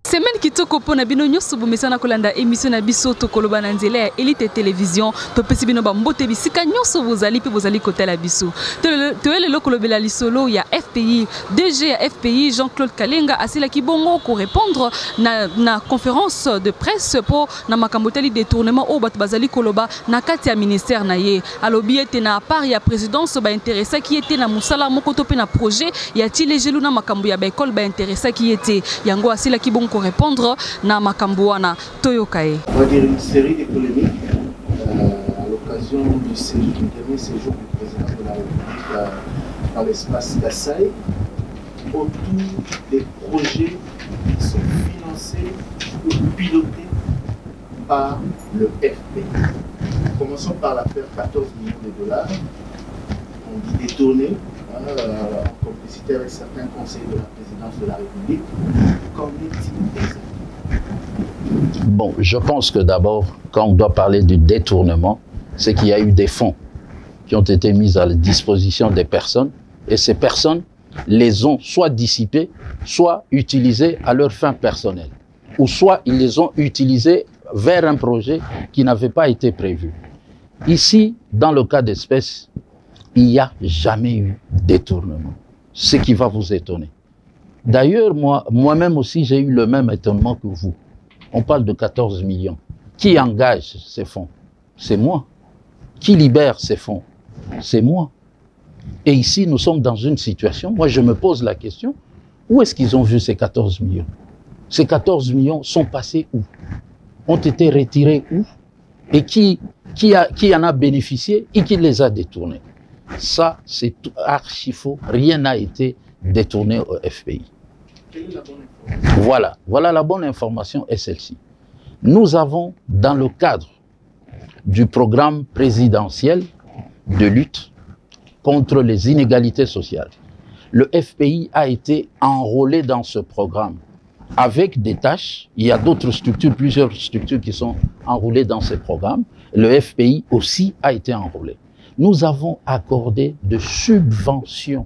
Semaine kitoko pona bino nyusu bomesana kolanda émission na biso to koloba na nzela ya Elite Télévision to pesi bino ba mbote bisika nyusu bozali pe bozali kotela biso to elelo kolobela lisolo ya FPI DG ya FPI Jean-Claude Kalenga asila kibongo ko répondre na conférence de presse pour na makamboteli détournement au bat bazali koloba na kati ya ministère na ye alobi ete na part ya présidence ba intéressé qui était na musala moko to pe na projet ya tilejelu na makambo ya ba école ba intéressé qui était yango asila kibongo répondre na makambuana Toyokae. On va dire une série de polémiques à l'occasion du dernier séjour du président de la République dans l'espace Kasaï autour des projets qui sont financés ou pilotés par le FPI. Commençons par l'affaire 14 millions de dollars, on dit détournés, en complicité avec certains conseillers de la présidence de la République. Qu'en est-il exactement? Bon, je pense que d'abord, quand on doit parler du détournement, c'est qu'il y a eu des fonds qui ont été mis à la disposition des personnes et ces personnes les ont soit dissipés, soit utilisés à leur fin personnelle, ou soit ils les ont utilisés vers un projet qui n'avait pas été prévu. Ici, dans le cas d'espèce, il n'y a jamais eu détournement, ce qui va vous étonner. D'ailleurs, moi-même aussi, j'ai eu le même étonnement que vous. On parle de 14 millions. Qui engage ces fonds? C'est moi. Qui libère ces fonds? C'est moi. Et ici, nous sommes dans une situation, moi je me pose la question, où est-ce qu'ils ont vu ces 14 millions? Ces 14 millions sont passés où? Ont été retirés où? Et qui en a bénéficié et qui les a détournés? Ça, c'est archi faux. Rien n'a été détourné au FPI. Quelle est la bonne information? Voilà la bonne information est celle-ci. Nous avons, dans le cadre du programme présidentiel de lutte contre les inégalités sociales, le FPI a été enrôlé dans ce programme avec des tâches. Il y a d'autres structures, plusieurs structures qui sont enrôlées dans ce programme. Le FPI aussi a été enrôlé. Nous avons accordé de subventions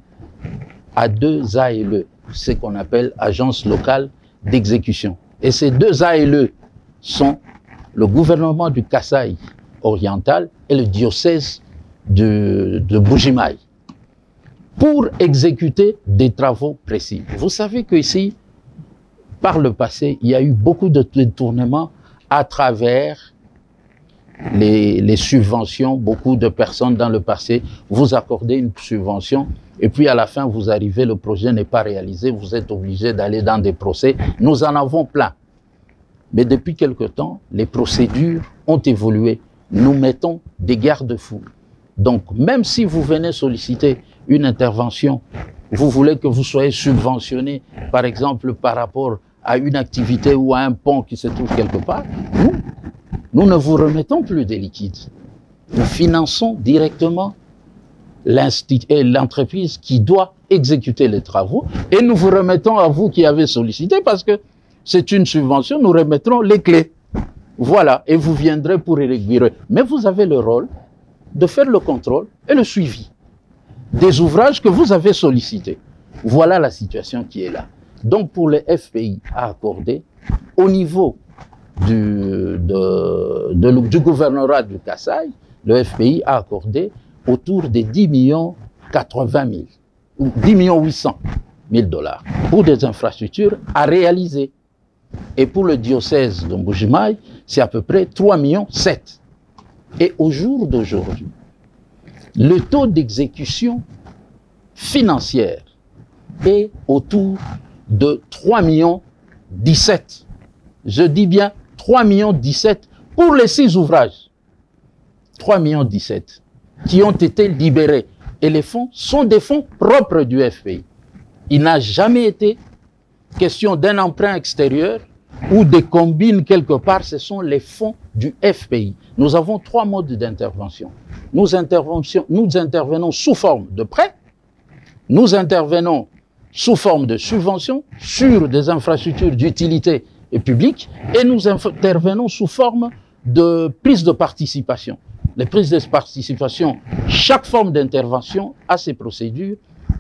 à 2 ALE, ce qu'on appelle agences locales d'exécution. Et ces 2 ALE sont le gouvernement du Kasaï oriental et le diocèse de Mbuji-Mayi pour exécuter des travaux précis. Vous savez qu'ici, par le passé, il y a eu beaucoup de détournements à travers les subventions. Beaucoup de personnes dans le passé, vous accordez une subvention et puis à la fin, vous arrivez, le projet n'est pas réalisé, vous êtes obligé d'aller dans des procès. Nous en avons plein. Mais depuis quelque temps, les procédures ont évolué. Nous mettons des garde-fous. Donc, même si vous venez solliciter une intervention, vous voulez que vous soyez subventionné, par exemple, par rapport à une activité ou à un pont qui se trouve quelque part, nous ne vous remettons plus des liquides. Nous finançons directement l'entreprise qui doit exécuter les travaux et nous vous remettons à vous qui avez sollicité parce que c'est une subvention, nous remettrons les clés. Voilà, et vous viendrez pour réguler. Mais vous avez le rôle de faire le contrôle et le suivi des ouvrages que vous avez sollicités. Voilà la situation qui est là. Donc pour les FPI à accorder, au niveau du gouvernorat du Kasaï, le FPI a accordé autour de 10 millions 80 000 ou 10 millions 800 000 dollars pour des infrastructures à réaliser. Et pour le diocèse de Mbuji-Mayi, c'est à peu près 3 millions 7. Et au jour d'aujourd'hui, le taux d'exécution financière est autour de 3 millions 17. Je dis bien 3 millions 17 pour les 6 ouvrages. 3 millions 17 qui ont été libérés. Et les fonds sont des fonds propres du FPI. Il n'a jamais été question d'un emprunt extérieur ou des combines quelque part, ce sont les fonds du FPI. Nous avons 3 modes d'intervention. Nous intervenons sous forme de prêt, nous intervenons sous forme de subvention sur des infrastructures d'utilité publique et nous intervenons sous forme de prise de participation. Les prises de participation, chaque forme d'intervention a ses procédures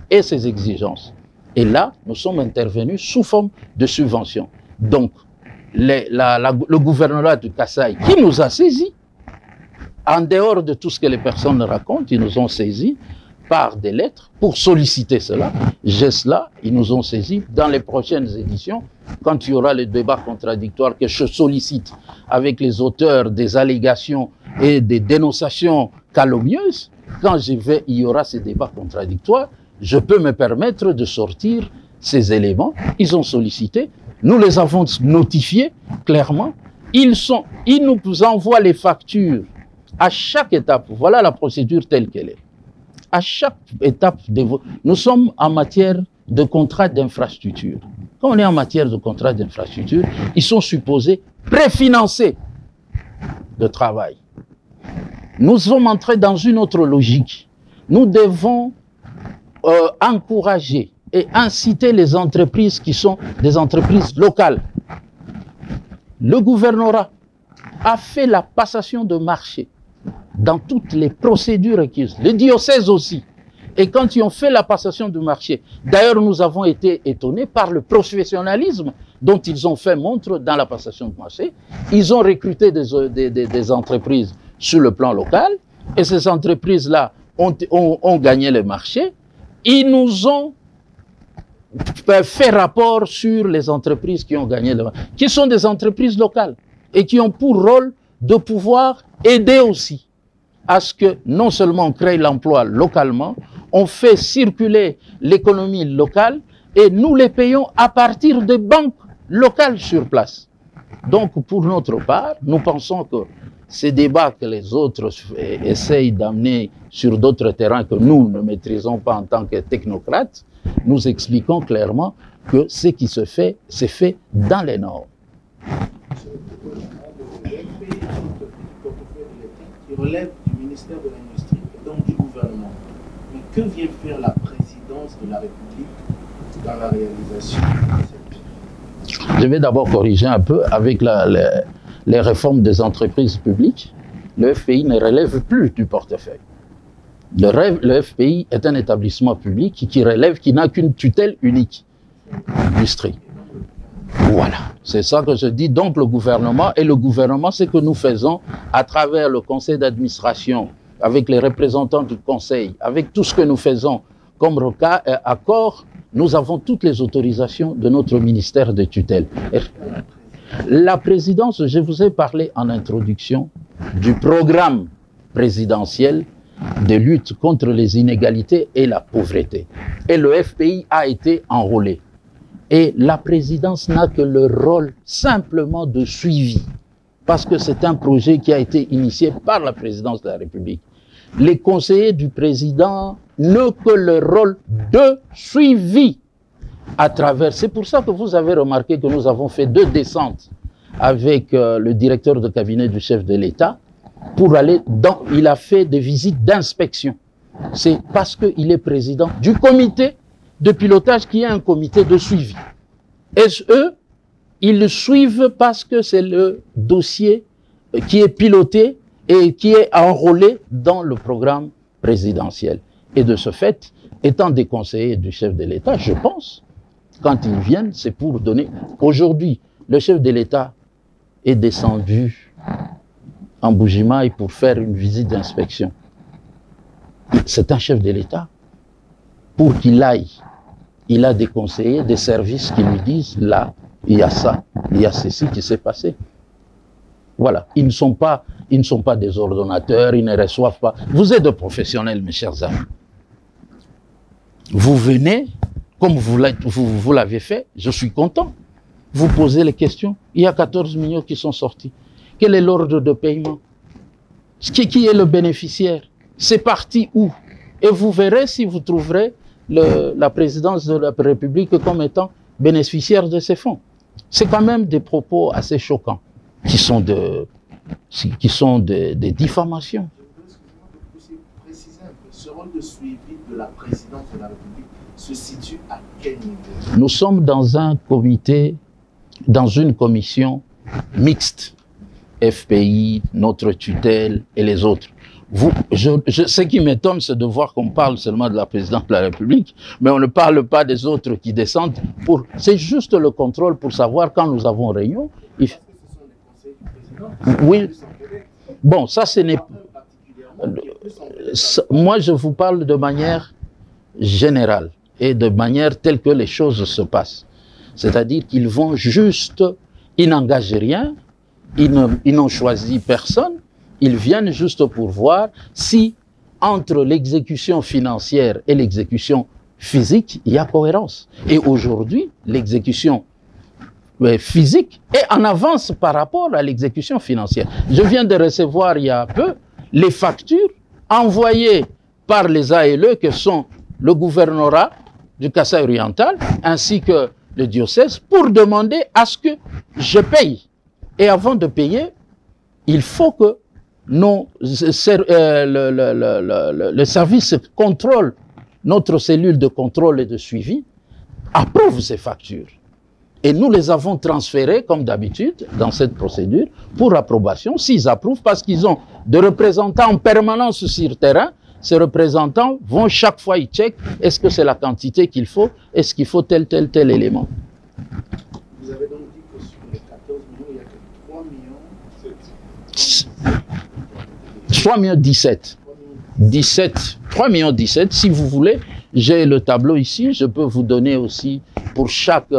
et ses exigences. Et là, nous sommes intervenus sous forme de subvention. Donc, le gouvernement de Kasaï, qui nous a saisis, en dehors de tout ce que les personnes racontent, ils nous ont saisis par des lettres pour solliciter cela. Geste-là, ils nous ont saisis. Dans les prochaines éditions, quand il y aura le débat contradictoire que je sollicite avec les auteurs des allégations et des dénonciations calomnieuses, quand il y aura ces débats contradictoires, je peux me permettre de sortir ces éléments. Ils ont sollicité, nous les avons notifiés clairement. Ils nous envoient les factures à chaque étape. Voilà la procédure telle qu'elle est. À chaque étape, nous sommes en matière de contrat d'infrastructure. Quand on est en matière de contrat d'infrastructure, ils sont supposés préfinancer le travail. Nous sommes entrés dans une autre logique. Nous devons encourager et inciter les entreprises qui sont des entreprises locales. Le gouvernorat a fait la passation de marché dans toutes les procédures requises, les diocèses aussi. Et quand ils ont fait la passation de marché, d'ailleurs nous avons été étonnés par le professionnalisme dont ils ont fait montre dans la passation de marché. Ils ont recruté des entreprises sur le plan local et ces entreprises-là ont gagné le marché. Ils nous ont fait rapport sur les entreprises qui ont gagné le marché, qui sont des entreprises locales et qui ont pour rôle de pouvoir aider aussi à ce que non seulement on crée l'emploi localement, on fait circuler l'économie locale et nous les payons à partir des banques locales sur place. Donc pour notre part, nous pensons que ces débats que les autres essayent d'amener sur d'autres terrains que nous ne maîtrisons pas en tant que technocrates, nous expliquons clairement que ce qui se fait, c'est fait dans les normes. Qui relève du ministère de l'Industrie et donc du gouvernement. Mais que vient faire la présidence de la République dans la réalisation de cette... Je vais d'abord corriger un peu avec les réformes des entreprises publiques. Le FPI ne relève plus du portefeuille. Le FPI est un établissement public qui relève, qui n'a qu'une tutelle unique du district. Voilà, c'est ça que je dis. Donc le gouvernement, ce que nous faisons à travers le conseil d'administration, avec les représentants du conseil, avec tout ce que nous faisons comme accord, nous avons toutes les autorisations de notre ministère de tutelle. La présidence, je vous ai parlé en introduction du programme présidentiel de lutte contre les inégalités et la pauvreté. Et le FPI a été enrôlé. Et la présidence n'a que le rôle simplement de suivi, parce que c'est un projet qui a été initié par la présidence de la République. Les conseillers du président n'ont que le rôle de suivi à travers. C'est pour ça que vous avez remarqué que nous avons fait 2 descentes avec le directeur de cabinet du chef de l'État pour aller dans. Il a fait des visites d'inspection. C'est parce qu'il est président du comité de pilotage qui est un comité de suivi. Et eux, ils le suivent parce que c'est le dossier qui est piloté et qui est enrôlé dans le programme présidentiel. Et de ce fait, étant des conseillers du chef de l'État, je pense, quand ils viennent, c'est pour donner... Aujourd'hui, le chef de l'État est descendu en Bujimaï pour faire une visite d'inspection. C'est un chef de l'État. Pour qu'il aille, il a des conseillers, des services qui lui disent, là, il y a ça, il y a ceci qui s'est passé. Voilà, ils ne sont pas des ordonnateurs, ils ne reçoivent pas. Vous êtes des professionnels, mes chers amis. Vous venez, comme vous l'avez fait, je suis content. Vous posez les questions. Il y a 14 millions qui sont sortis. Quel est l'ordre de paiement? Qui est le bénéficiaire? C'est parti où? Et vous verrez si vous trouverez la présidence de la République comme étant bénéficiaire de ces fonds. C'est quand même des propos assez choquants qui sont des diffamations. Je voudrais préciser un peu, ce rôle de suivi de la présidence de la République se situe à quel niveau? Nous sommes dans un comité, dans une commission mixte, FPI, notre tutelle et les autres, Ce qui m'étonne, c'est de voir qu'on parle seulement de la présidente de la République, mais on ne parle pas des autres qui descendent. C'est juste le contrôle pour savoir quand nous avons réunion. Oui. Bon, ça, ce n'est... Moi, je vous parle de manière générale et de manière telle que les choses se passent. C'est-à-dire qu'ils vont juste... Ils n'engagent rien, ils n'ont choisi personne. Ils viennent juste pour voir si, entre l'exécution financière et l'exécution physique, il y a cohérence. Et aujourd'hui, l'exécution physique est en avance par rapport à l'exécution financière. Je viens de recevoir il y a peu les factures envoyées par les ALE, que sont le gouvernorat du Kasaï oriental, ainsi que le diocèse, pour demander à ce que je paye. Et avant de payer, il faut que le service contrôle, notre cellule de contrôle et de suivi, approuve ces factures. Et nous les avons transférées, comme d'habitude, dans cette procédure, pour approbation, s'ils approuvent, parce qu'ils ont des représentants en permanence sur le terrain. Ces représentants vont chaque fois y check, est-ce que c'est la quantité qu'il faut, est-ce qu'il faut tel élément. Vous avez donc dit que sur les 14 millions, il n'y a que 3 millions 17. 3 millions 17, si vous voulez, j'ai le tableau ici, je peux vous donner aussi pour chaque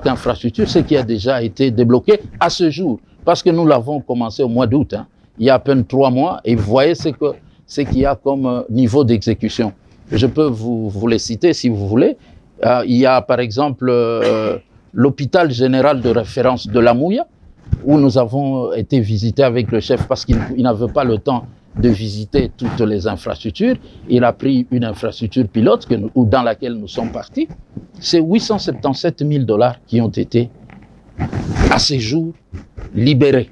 infrastructure ce qui a déjà été débloqué à ce jour, parce que nous l'avons commencé au mois d'août, hein, il y a à peine 3 mois, et vous voyez ce qu'il y a comme niveau d'exécution. Je peux vous les citer si vous voulez. Il y a par exemple l'hôpital général de référence de la Mouya, où nous avons été visités avec le chef parce qu'il n'avait pas le temps de visiter toutes les infrastructures. Il a pris une infrastructure pilote dans laquelle nous sommes partis. C'est 877 000 $ qui ont été à ce jour libérés.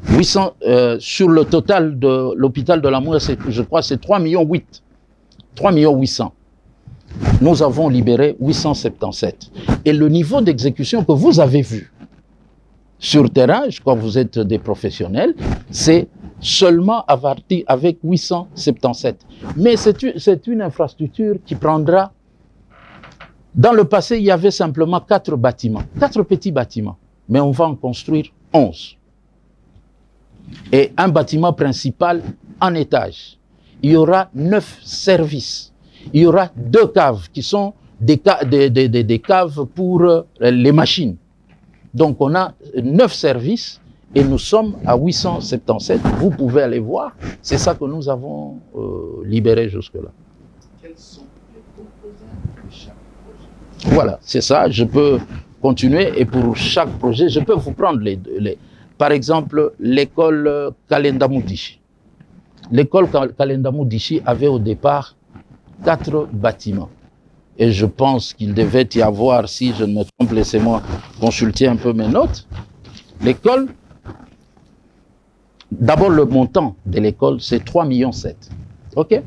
800, sur le total de l'hôpital de la Mouya, je crois que c'est 3 millions 8. 3 millions 800. Nous avons libéré 877. Et le niveau d'exécution que vous avez vu sur le terrain, je crois que vous êtes des professionnels, c'est seulement avec 877. Mais c'est une infrastructure qui prendra... Dans le passé, il y avait simplement 4 bâtiments, 4 petits bâtiments. Mais on va en construire 11. Et un bâtiment principal en étage. Il y aura 9 services. Il y aura 2 caves qui sont des caves pour les machines. Donc on a 9 services et nous sommes à 877. Vous pouvez aller voir. C'est ça que nous avons libéré jusque-là. Quels sont les composants de chaque projet? Voilà, c'est ça. Je peux continuer et pour chaque projet, je peux vous prendre par exemple, l'école Kalendamoudichi. L'école Kalendamoudichi avait au départ 4 bâtiments. Et je pense qu'il devait y avoir, si je ne me trompe, laissez-moi consulter un peu mes notes. L'école, d'abord le montant de l'école, c'est 3,7 millions. OK?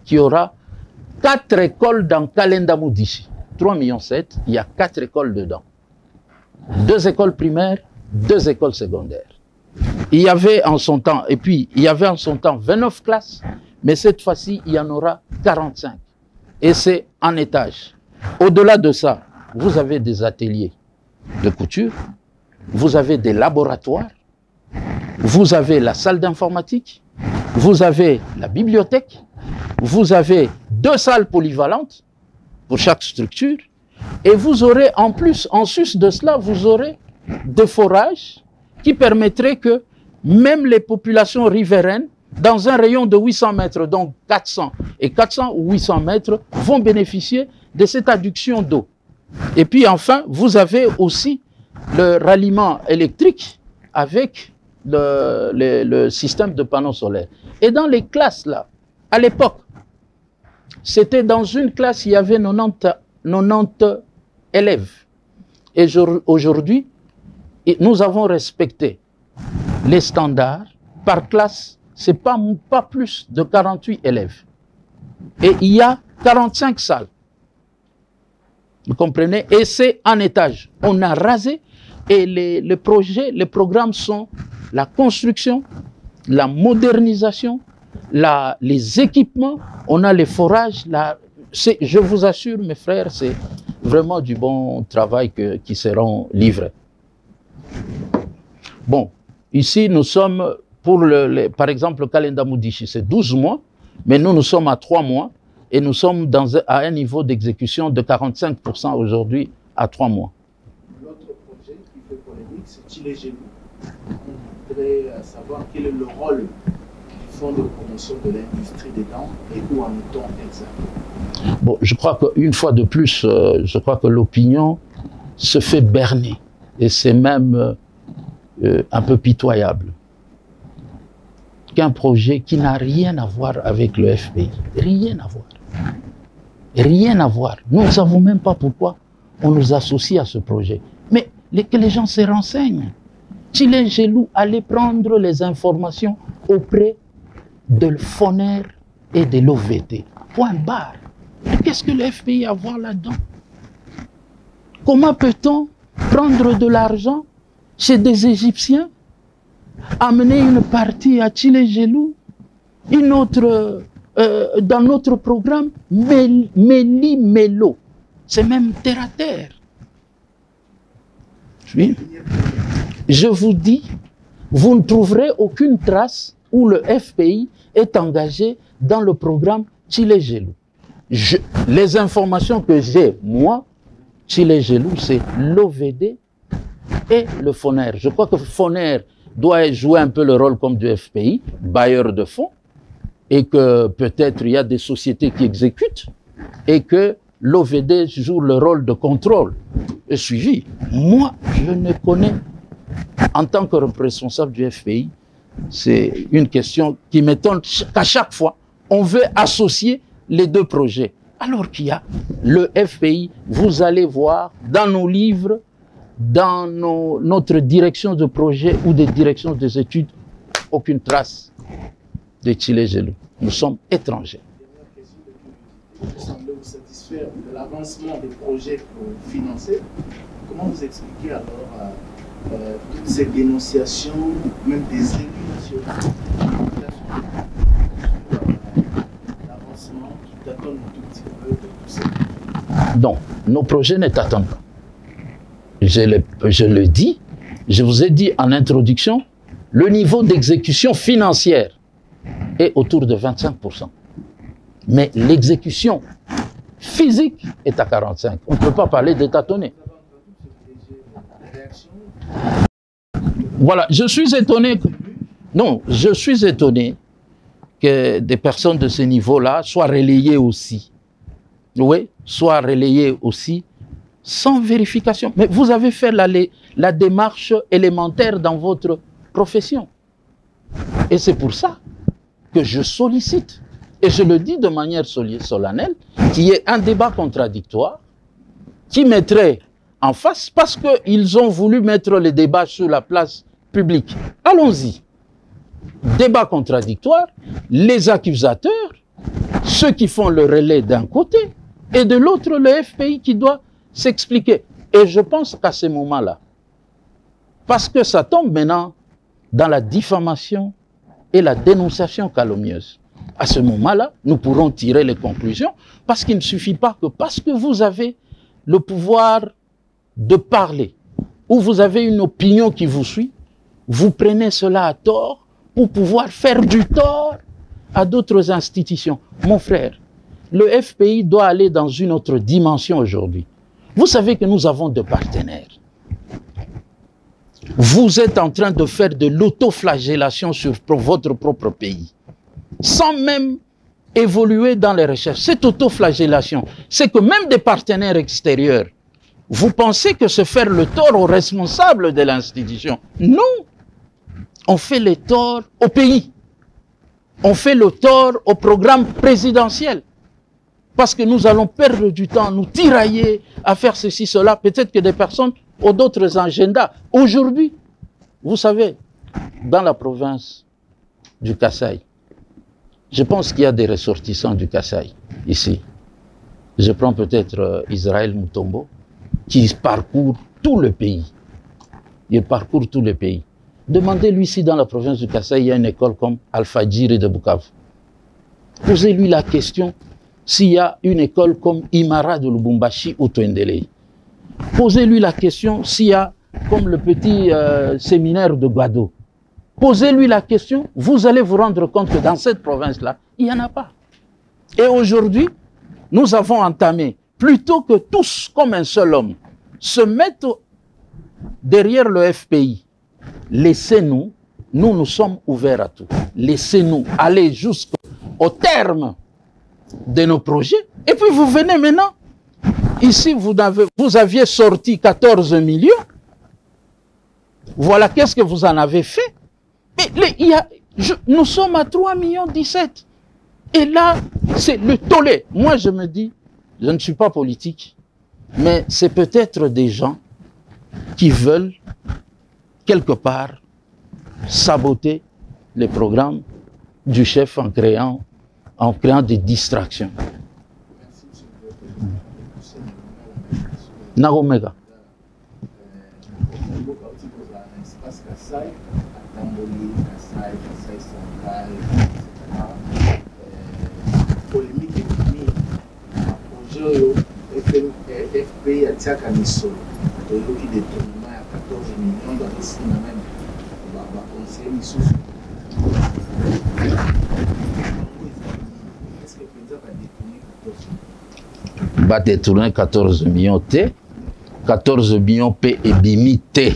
Qui aura 4 écoles dans Kalendamoudichi. 3,7 millions, il y a 4 écoles dedans. 2 écoles primaires, 2 écoles secondaires. Il y avait en son temps, 29 classes, mais cette fois-ci, il y en aura 45. Et c'est en étage. Au-delà de ça, vous avez des ateliers de couture, vous avez des laboratoires, vous avez la salle d'informatique, vous avez la bibliothèque, vous avez 2 salles polyvalentes pour chaque structure, et vous aurez en plus, en sus de cela, vous aurez des forages qui permettraient que même les populations riveraines, dans un rayon de 800 mètres, donc 400 ou 800 mètres, vont bénéficier de cette adduction d'eau. Et puis enfin, vous avez aussi le ralliement électrique avec le système de panneaux solaires. Et dans les classes là, à l'époque, c'était dans une classe, il y avait 90 élèves. Et aujourd'hui, nous avons respecté les standards. Par classe, ce n'est pas plus de 48 élèves. Et il y a 45 salles. Vous comprenez? Et c'est en étage. On a rasé et les programmes sont la construction, la modernisation, les équipements, on a les forages. Je vous assure, mes frères, c'est vraiment du bon travail qui seront livrés. Bon, ici, nous sommes, par exemple, Kalenda Moudichi, c'est 12 mois, mais nous sommes à 3 mois et nous sommes à un niveau d'exécution de 45% aujourd'hui à 3 mois. L'autre projet qui fait polémique, c'est Chile Gelou. On voudrait savoir quel est le rôle du Fonds de promotion de l'industrie des dents et où en est-on exactement? Bon, je crois qu'une fois de plus, je crois que l'opinion se fait berner et c'est même un peu pitoyable. Qu'un projet qui n'a rien à voir avec le FPI, rien à voir. Rien à voir. Nous ne savons même pas pourquoi on nous associe à ce projet. Mais que les gens se renseignent. Chile Gelou allait prendre les informations auprès de FONER et de l'OVT. Point barre. Qu'est-ce que le FPI a à voir là-dedans? Comment peut-on prendre de l'argent chez des Égyptiens, amener une partie à Chile Gelou, une autre dans notre programme, méli-mélo. C'est même terre à terre. Oui. Je vous dis, vous ne trouverez aucune trace où le FPI est engagé dans le programme Chile Gelou. Les informations que j'ai, moi, Chile Gelou, c'est l'OVD et le FONER. Je crois que FONER doit jouer un peu le rôle comme du FPI, bailleur de fonds, et que peut-être il y a des sociétés qui exécutent, et que l'OVD joue le rôle de contrôle et suivi. Moi, je ne connais, en tant que responsable du FPI, c'est une question qui m'étonne qu'à chaque fois, on veut associer les deux projets. Alors qu'il y a le FPI, vous allez voir dans nos livres, dans notre direction de projet ou des directions des études, aucune trace de Chile Gelou. Nous sommes étrangers. Vous semblez vous satisfaire de l'avancement des projets que vous financez. Comment vous expliquez alors toutes ces dénonciations, même des élus nationaux, l'avancement qui tâtonne un tout petit peu de tout ça? Non, nos projets ne tâtonnent pas. Je le dis, je vous ai dit en introduction, le niveau d'exécution financière est autour de 25%. Mais l'exécution physique est à 45%. On ne peut pas parler de tâtonner. Voilà, je suis étonné. Non, je suis étonné que des personnes de ce niveau-là soient relayées aussi. Oui, soient relayées aussi sans vérification. Mais vous avez fait la démarche élémentaire dans votre profession. Et c'est pour ça que je sollicite, et je le dis de manière solennelle, qu'il y ait un débat contradictoire qui mettrait en face, parce qu'ils ont voulu mettre le débat sur la place publique. Allons-y. Débat contradictoire, les accusateurs, ceux qui font le relais d'un côté, et de l'autre le FPI qui doit s'expliquer. Et je pense qu'à ce moment-là, parce que ça tombe maintenant dans la diffamation et la dénonciation calomnieuse, à ce moment-là, nous pourrons tirer les conclusions, parce qu'il ne suffit pas que parce que vous avez le pouvoir de parler, ou vous avez une opinion qui vous suit, vous prenez cela à tort pour pouvoir faire du tort à d'autres institutions. Mon frère, le FPI doit aller dans une autre dimension aujourd'hui. Vous savez que nous avons des partenaires. Vous êtes en train de faire de l'autoflagellation sur votre propre pays, sans même évoluer dans les recherches. Cette autoflagellation, c'est que même des partenaires extérieurs, vous pensez que c'est faire le tort aux responsables de l'institution. Non, on fait le tort au pays. On fait le tort au programme présidentiel. Parce que nous allons perdre du temps, nous tirailler à faire ceci, cela. Peut-être que des personnes ont d'autres agendas. Aujourd'hui, vous savez, dans la province du Kasaï, je pense qu'il y a des ressortissants du Kasaï, ici. Je prends peut-être Israël Mutombo, qui parcourt tout le pays. Il parcourt tout le pays. Demandez-lui si dans la province du Kasaï, il y a une école comme Alpha Djiri de Bukavu. Posez-lui la question s'il y a une école comme Imara de Lubumbashi ou Twendele. Posez-lui la question s'il y a comme le petit séminaire de Guado. Posez-lui la question, vous allez vous rendre compte que dans cette province-là, il n'y en a pas. Et aujourd'hui, nous avons entamé, plutôt que tous, comme un seul homme, se mettre derrière le FPI, laissez-nous, nous sommes ouverts à tout. Laissez-nous aller jusqu'au terme de nos projets. Et puis vous venez maintenant. Ici, vous aviez sorti 14 millions. Voilà qu'est-ce que vous en avez fait. Mais nous sommes à 3 millions 17. Et là, c'est le tollé. Moi, je me dis, je ne suis pas politique, mais c'est peut-être des gens qui veulent, quelque part, saboter les programmes du chef en créant des distractions. Nagomega. FPI atiaka misolo toyoki détournement ya 14 millions dans l'esina même baconseiller misusu est-ce que penza badétourne 14 millions te 14 millions pe ebimi te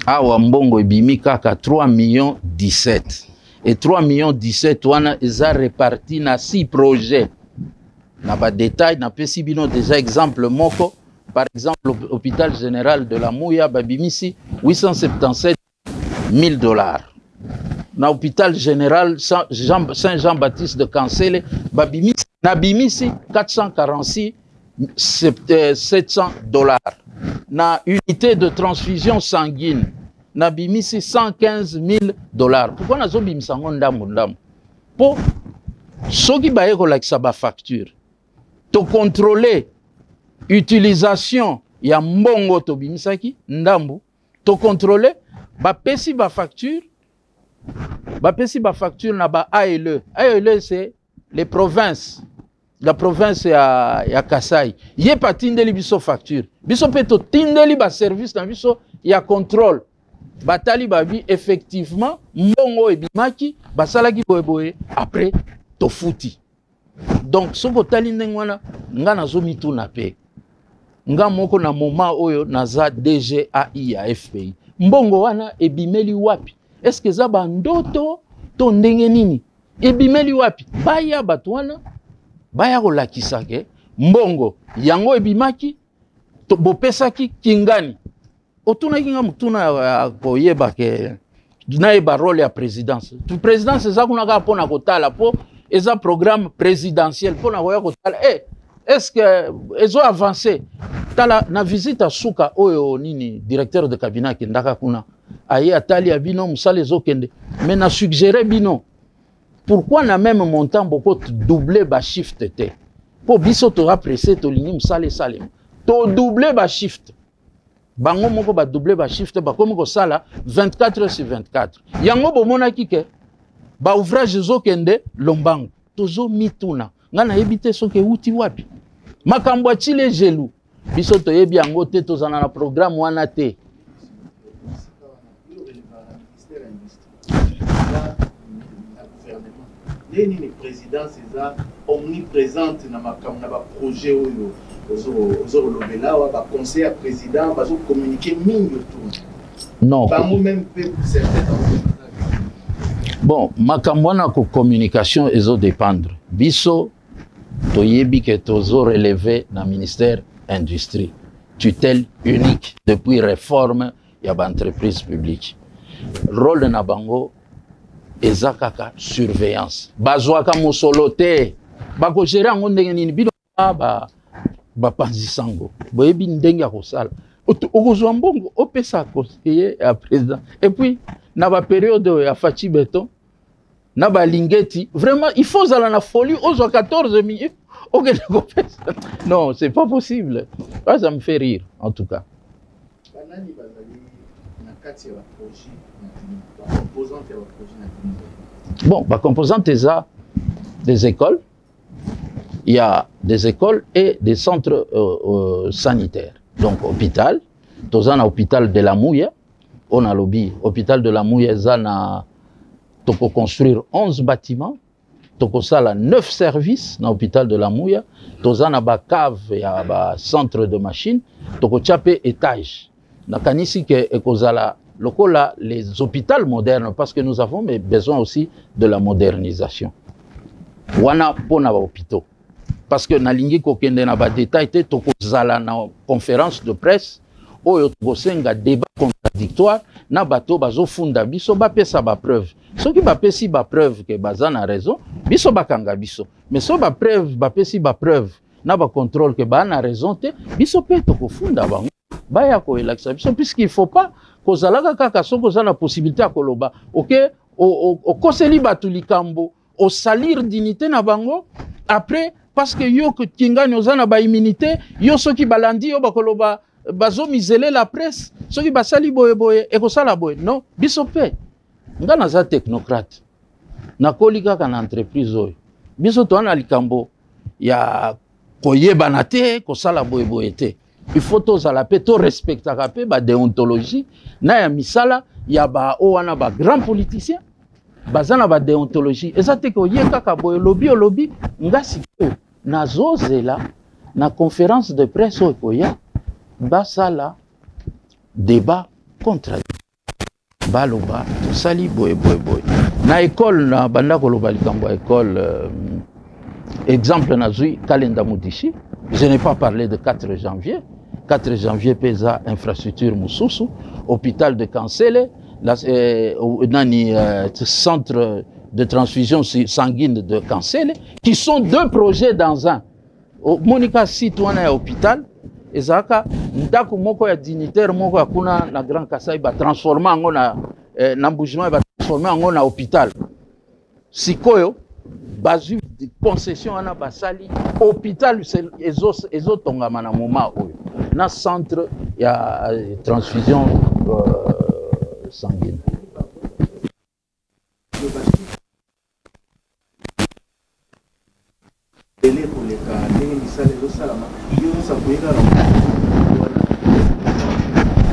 awa mbongo ebimi kaka 3 millions 17 et 3 millions 17 wana eza réparti na 6 projets. Na ba détail na pesi bino déjà exemple moko, par exemple l'hôpital général de la Mouya babimisi 877 000 $. Na hôpital général Saint-Jean-Baptiste de Kansele babimisi nabimisi 446 700 $. Na unité de transfusion sanguine nabimisi 115 000 $. Pourquoi nazo bimisa ndamu ndamu? Po soki baye ko lakisa ba facture to contrôler utilisation ya mbongo to bimisaki ndambu to contrôler ba pesi ba facture na ba ALE. ALE c'est les provinces, la province ya Kasai. Ye pa tindeli biso facture. Biso peto tindeli ba service na biso ya contrôle. Batali babi effectivement mbongo ebimaki basalaki boye après to futi. Donc soko tali ndengwana nga nazomi tuna pe nga moko na moment oyo naza DGAI ya FPI mbongo wana ebimeli wapi? Est-ce que za bandoto to ndenge nini ebimeli wapi? Baya batu wana baya kolakisa ke mbongo yango ebimaki to bopesaki kingani otuna kinga mutuna koyeba ke naeba role ya présidence. Présidence eza kunaka pona kotala po eza programme présidentiel pona koya kotala est-ce que ezo avancé tala na visite suka oyo nini directeur de cabinet kindaka kuna aye atali abino musale ezokende mais na suggéré bino pourquoi na même montant beaucoup doubler ba shift te po biso to apprécier to lingi musale salem to doubler ba shift bango moko ba doubler ba shift ba komi ko sala 24 sur 24 yango bomona kike ba ouvrage ezokende lombango tozo mituna ngana yebite soke uti wapi makambo achile jelu biso to yebi yango te tozana na programme wana te ni présidence eza omniprésente na makambo na ba projet oyo ozo lobela wa ba conseil à président bazo communiquer mingi autour non ba mo même peu certains. Bon, makamwana ko communication ezo dépendre. Biso toyebi ke tozo relevé na ministère industrie. Tutelle unique depuis réforme ya ba entreprise publique. Rôle na bango ezakaka surveillance. Bazwaka mosolo te. Bako gérer ngo ndenge nini bino ba panzisango. Boyebi ndenge ko sala. Okozwa mbongo opesa conseiller ya président. Et puis na ba période ya Fachi Beton na ba lingeti vraiment il faut zala na folie aux 14 minutes. OK, non, c'est pas possible. Ça me fait rire en tout cas. Banani bazali na Bon, la composante est des écoles. Il y a des écoles et des centres sanitaires. Donc, hôpital. Dans un hôpital de la Mouille, on a lobby. Hôpital de la Mouille, on a construire 11 bâtiments. On a 9 services dans l'hôpital de la Mouille. On a une cave et un centre de machines. On a un étage. On a les hôpitaux modernes parce que nous avons besoin aussi de la modernisation. On a des hôpitaux. Parce que na lingi kokende na ba détail te tokozala na conférence de presse oyo tokosenga débat contradictoire na bato bazofunda biso bapesa ba preuve soki bapesi ba preuve ke baza na raison biso bakanga biso mais so ba preuve bapesi ba preuve na ba contrôle ke ba na raison te biso pe tokofunda bango baya ko elakisa biso puisqu'il faut pas kozalaka kaka soko za na possibilité akoloba OK o koseli batu likambo o salir dignité na bango après parce que yo kinga nyozana ba immunité yo soki balandi yo bakoloba bazo misele la presse soki basali boye boye e ko sala boye non biso pe ngana za technocrate na kolika kana entreprise oyo biso to ana likambo ya koyeba na te ko sala boye boye te il faut to sala pe to respecta ka pe ba déontologie na ya misala ya ba o wana ba grand politicien bazana ba déontologie ezate ko yeka ka boye lobby ngasi na zozela na conférence de presse oya basala débat contradictoire baloba to sali boye na école na banda ko loba likambo école exemple na zui Kalenda Mudishi je n'ai pas parlé de 4 janvier pesa infrastructure mususu hôpital de Kansele centre de transfusion sanguine de Kansele, qui sont 2 projets dans un. Monica Citoine hôpital, et Zaka, ndako moko ya dignitaire moko ya kuna na Grand Kasai ba transformer en na Namboujima ba transformer en na hôpital. Sikoyo bazu concession ana basali hôpital ezo tongama na moment oyo. Na centre ya transfusion sanguine.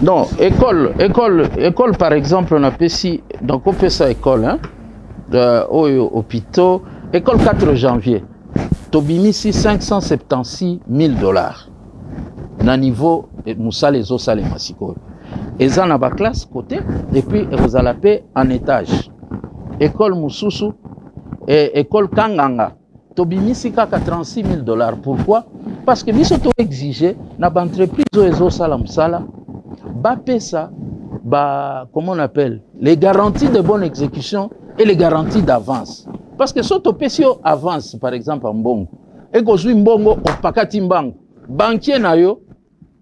Non, école par exemple, on a ici, donc on fait ça école, hein, hôpitaux, école 4 janvier, Tobimisi 576 000 $. Na niveau, Moussa les os salé massiko. Et ça n'a pas classe côté, et puis vous allez payer en étage. École Moussousou, et école Kanganga. Tobimisi kaka 36 000 $. Pourquoi? Parce que biso to exigé na ba entreprise ozo sala musala ba pesa ba comment on appelle les garanties de bonne exécution et les garanties d'avance. Parce que soto pesio avance par exemple en mbongo et kozui mbongo opakati mbango banquier na yo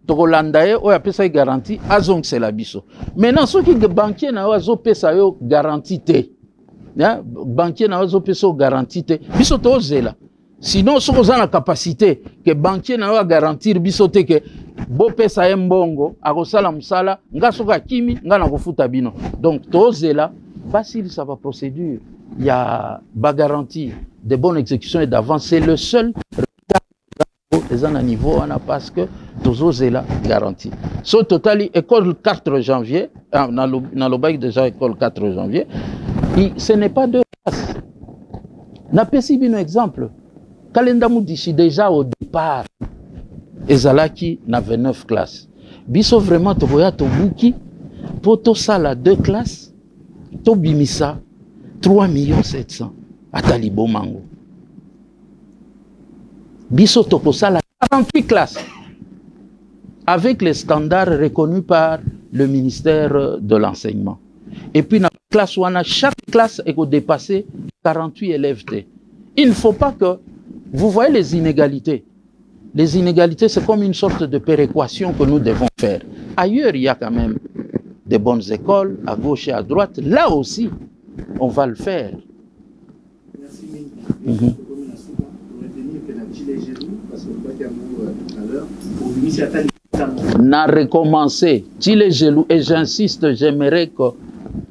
tokolanda ye oya pesa garantie azong c'est la biso. Maintenant soki banquier na yo azo pesa yo garantie te. Ya banquier na ozo peso garantie te biso to zela sinon soko za na capacité que banquier na yo garantir biso te que bo pesa ye mbongo akosala musala nga soka kimi nga na kofuta bino donc to zela facile ça va procédure il y a ba garantie de bonne exécution et d'avance c'est le seul les à niveau on a parce que tozo zela garantie so totali école 4 janvier na lo bail déjà école 4 janvier. Ce n'est pas 2 classes. N'a pas si bien un exemple. Kalenda Mudishi déjà au départ. Ezalaki na 29 classes. Biso vraiment toboya tobuki pour to sala 2 classes. To bimisa 3 700 atali bomango. Biso toko sala 48 classes. Avec les standards reconnus par le ministère de l'enseignement. Et puis, dans la classe, chaque classe est dépassé 48 élèves. Il ne faut pas que... Vous voyez les inégalités. Les inégalités, c'est comme une sorte de péréquation que nous devons faire. Ailleurs, il y a quand même des bonnes écoles, à gauche et à droite. Là aussi, on va le faire. Merci. n'a recommencé, il est jaloux, et j'insiste, j'aimerais que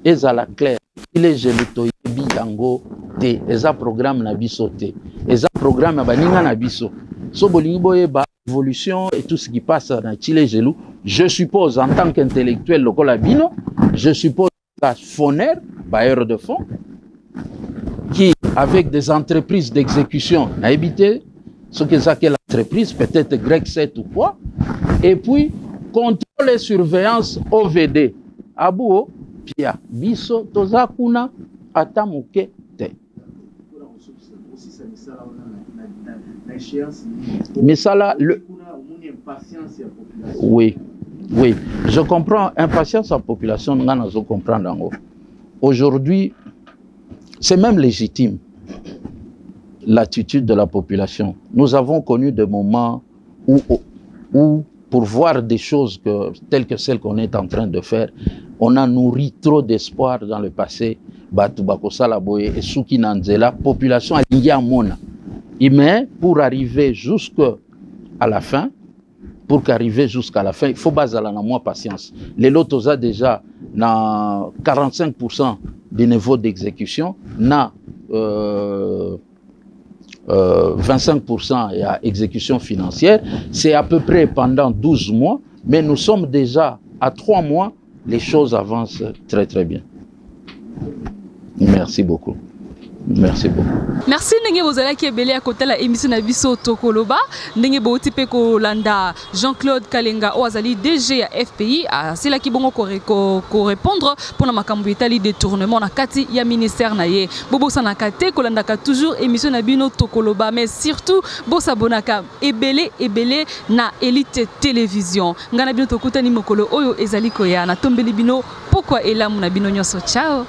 ezala clair, il est jaloux, toyebi yango te, eza programme na biso te, eza programme baninga na biso, so bolingi boyeba évolution et tout ce qui passe dans Chile jaloux, je suppose en tant qu'intellectuel lokola bino, je suppose la FONER, bailleur de fonds, qui avec des entreprises d'exécution n'a évité ce que c'est que l'entreprise, peut-être grec 7 ou quoi, et puis contrôle et surveillance OVD. Abou, Pia, Biso, Tozakuna, Atamuke, Te. Mais ça là, oui, oui, je comprends, impatience à la population, nous comprendre. Aujourd'hui, c'est même légitime. L'attitude de la population. Nous avons connu des moments où pour voir des choses telles que celles qu'on est en train de faire, on a nourri trop d'espoir dans le passé. Et Souki Nanzela, population a mona. Mais pour arriver jusqu'à la fin, il faut baser la moins patience. Les lotos a déjà 45% des niveaux d'exécution, 25% à exécution financière, c'est à peu près pendant 12 mois, mais nous sommes déjà à 3 mois, les choses avancent très très bien. Merci beaucoup. Merci beaucoup. Merci ndenge bozala ki ebele à côté la émission na biso Tokoloba ndenge boti pe ko landa Jean-Claude Kalenga Oazali DG à FPI a c'est là qui bongo ko répondre pour na makambo etali détournement na kati ya ministère na ye bobo sanakate ko landa ka toujours émission na bino Tokoloba mais surtout bo sabonaka ebele na Elite Télévision ngana bino tokutani mokolo oyo ezali ko ya na tombeli bino pourquoi elamu na bino nyoso ciao.